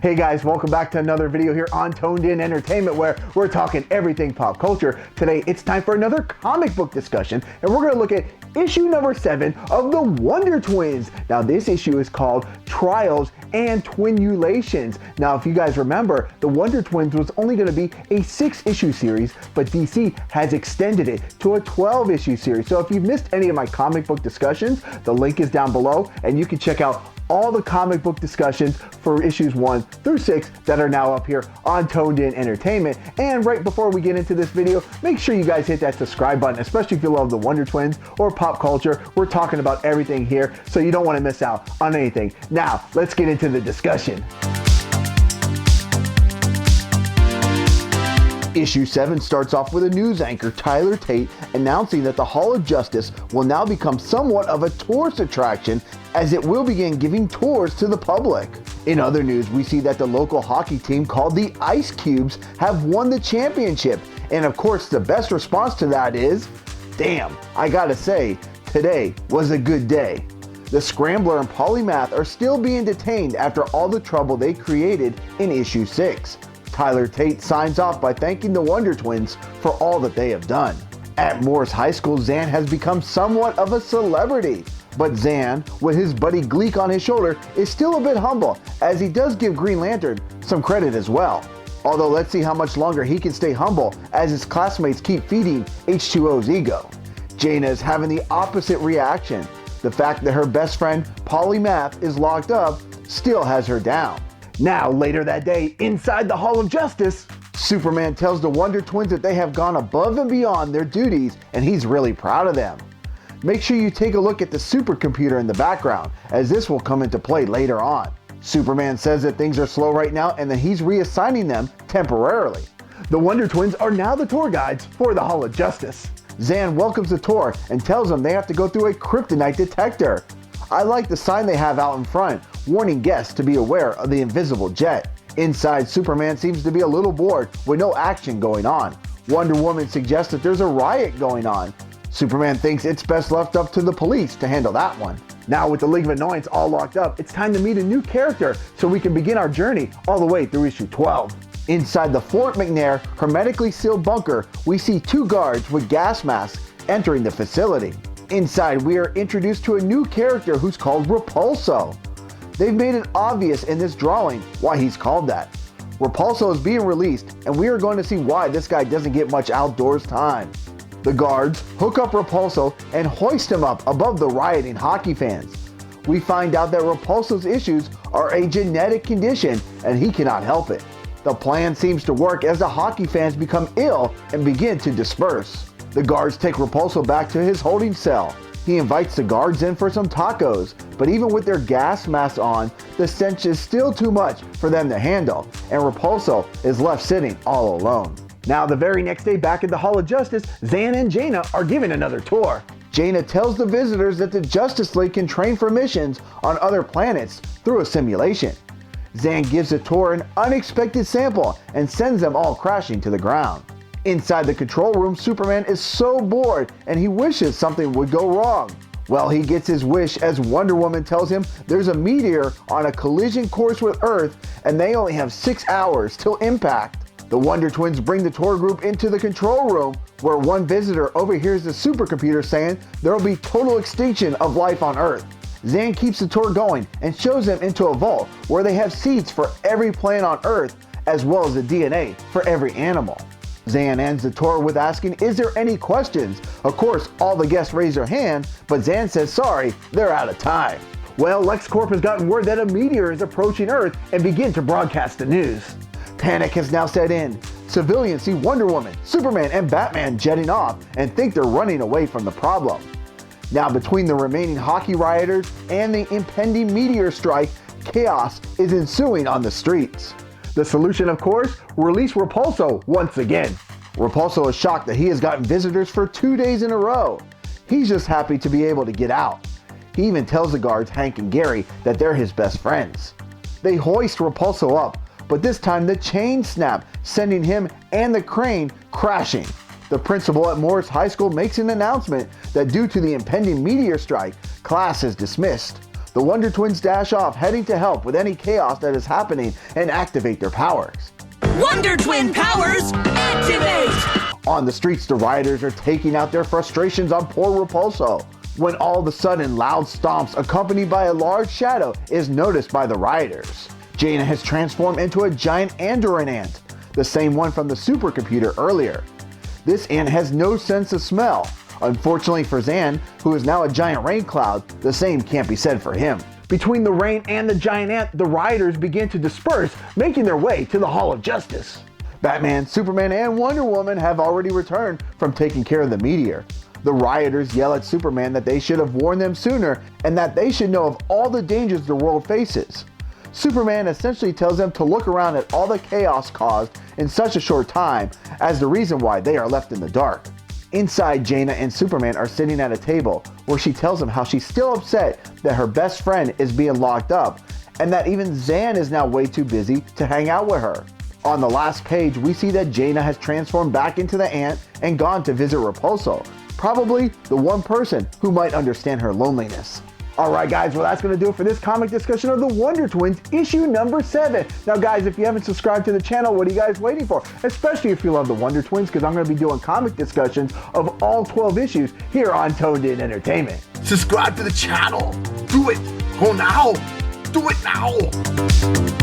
Hey guys, welcome back to another video here on Toned In Entertainment, where we're talking everything pop culture. Today it's time for another comic book discussion, and we're going to look at issue number 7 of the Wonder Twins. Now this issue is called Trials and Twinulations. Now if you guys remember, the Wonder Twins was only going to be a 6-issue series, but DC has extended it to a 12-issue series. So if you've missed any of my comic book discussions, the link is down below, and you can check out all the comic book discussions for issues 1 through 6 that are now up here on Toned In Entertainment. And right before we get into this video, make sure you guys hit that subscribe button, especially if you love the Wonder Twins or pop culture. We're talking about everything here, so you don't want to miss out on anything. Now, let's get into the discussion. Issue 7 starts off with a news anchor, Tyler Tate, announcing that the Hall of Justice will now become somewhat of a tourist attraction, as it will begin giving tours to the public. In other news, we see that the local hockey team called the Ice Cubes have won the championship, and of course the best response to that is, "Damn, I gotta say, today was a good day." The Scrambler and Polly Math are still being detained after all the trouble they created in issue 6. Tyler Tate signs off by thanking the Wonder Twins for all that they have done. At Morris High School, Zan has become somewhat of a celebrity, but Zan, with his buddy Gleek on his shoulder, is still a bit humble, as he does give Green Lantern some credit as well. Although let's see how much longer he can stay humble as his classmates keep feeding H2O's ego. Jaina is having the opposite reaction. The fact that her best friend Polly Math is locked up still has her down. Now, later that day, inside the Hall of Justice, Superman tells the Wonder Twins that they have gone above and beyond their duties, and he's really proud of them. Make sure you take a look at the supercomputer in the background, as this will come into play later on. Superman says that things are slow right now and that he's reassigning them temporarily. The Wonder Twins are now the tour guides for the Hall of Justice. Zan welcomes the tour and tells them they have to go through a kryptonite detector. I like the sign they have out in front, warning guests to be aware of the invisible jet. Inside, Superman seems to be a little bored with no action going on. Wonder Woman suggests that there's a riot going on. Superman thinks it's best left up to the police to handle that one. Now with the League of Annoyance all locked up, it's time to meet a new character so we can begin our journey all the way through issue 12. Inside the Fort McNair hermetically sealed bunker, we see 2 guards with gas masks entering the facility. Inside, we are introduced to a new character who's called Repulso. They've made it obvious in this drawing why he's called that. Repulso is being released, and we are going to see why this guy doesn't get much outdoors time. The guards hook up Repulso and hoist him up above the rioting hockey fans. We find out that Repulso's issues are a genetic condition, and he cannot help it. The plan seems to work as the hockey fans become ill and begin to disperse. The guards take Repulso back to his holding cell. He invites the guards in for some tacos, but even with their gas masks on, the stench is still too much for them to handle, and Repulso is left sitting all alone. Now the very next day back at the Hall of Justice, Zan and Jaina are given another tour. Jaina tells the visitors that the Justice League can train for missions on other planets through a simulation. Zan gives the tour an unexpected sample and sends them all crashing to the ground. Inside the control room, Superman is so bored and he wishes something would go wrong. Well, he gets his wish as Wonder Woman tells him there's a meteor on a collision course with Earth and they only have 6 hours till impact. The Wonder Twins bring the tour group into the control room, where one visitor overhears the supercomputer saying there will be total extinction of life on Earth. Zan keeps the tour going and shows them into a vault where they have seeds for every plant on Earth, as well as the DNA for every animal. Zan ends the tour with asking, "Is there any questions?" Of course, all the guests raise their hand, but Zan says sorry, they're out of time. Well, LexCorp has gotten word that a meteor is approaching Earth and begin to broadcast the news. Panic has now set in. Civilians see Wonder Woman, Superman, and Batman jetting off and think they're running away from the problem. Now between the remaining hockey rioters and the impending meteor strike, chaos is ensuing on the streets. The solution, of course, release Repulso once again. Repulso is shocked that he has gotten visitors for 2 days in a row. He's just happy to be able to get out. He even tells the guards, Hank and Gary, that they're his best friends. They hoist Repulso up, but this time the chain snapped, sending him and the crane crashing. The principal at Morris High School makes an announcement that due to the impending meteor strike, class is dismissed. The Wonder Twins dash off, heading to help with any chaos that is happening and activate their powers. Wonder Twin powers, activate! On the streets, the rioters are taking out their frustrations on poor Repulso, when all of a sudden loud stomps accompanied by a large shadow is noticed by the rioters. Jaina has transformed into a giant Andoran ant, the same one from the supercomputer earlier. This ant has no sense of smell. Unfortunately for Zan, who is now a giant rain cloud, the same can't be said for him. Between the rain and the giant ant, the rioters begin to disperse, making their way to the Hall of Justice. Batman, Superman, and Wonder Woman have already returned from taking care of the meteor. The rioters yell at Superman that they should have warned them sooner and that they should know of all the dangers the world faces. Superman essentially tells them to look around at all the chaos caused in such a short time as the reason why they are left in the dark. Inside, Jaina and Superman are sitting at a table where she tells them how she's still upset that her best friend is being locked up and that even Zan is now way too busy to hang out with her. On the last page, we see that Jaina has transformed back into the ant and gone to visit Repulso, probably the one person who might understand her loneliness. Alright guys, well that's going to do it for this comic discussion of the Wonder Twins issue number 7. Now guys, if you haven't subscribed to the channel, what are you guys waiting for? Especially if you love the Wonder Twins, because I'm going to be doing comic discussions of all 12 issues here on Toned In Entertainment. Subscribe to the channel. Do it. Go now. Do it now.